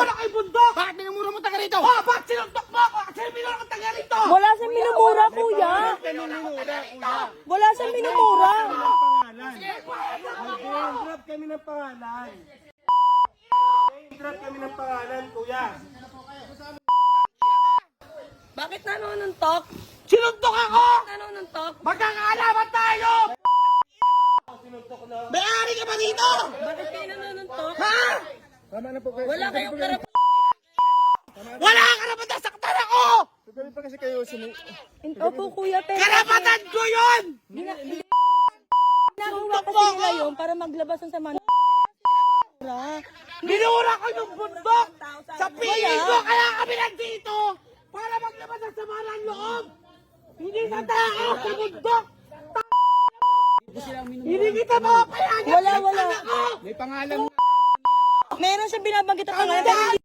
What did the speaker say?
Minura ko yung bundok! Bakit minumura mo taga rito? Oh, bakit sinuntok mo ako? Kasi minura ko taga rito! Wala siyang minumura, kuya. Wala siyang minumura. Nag-drop kami ng pangalan. Nag-drop kami ng pangalan, kuya. Bakit nanununtok? Sinuntok ako! Nanununtok? Magkakaalaman tayo! May-ari ka ba dito? Bakit kayo nanununtok? Ha? Wala kayong karapatan. Wala ka karapatan, saktan ako! Opo, kuya, pero Karapatan ko yun! nakuha kasi nila yun para maglabas ng sama. Minura ko yung bundok! Sa piling ko kaya kami nandito! Para maglabas ng sama ng loob! Hindi sa tao, sa bundok! Hindi kita mapapayagan! Wala. Ako! May pangalan mo. Meron siya binabanggit ang pangalan pero hindi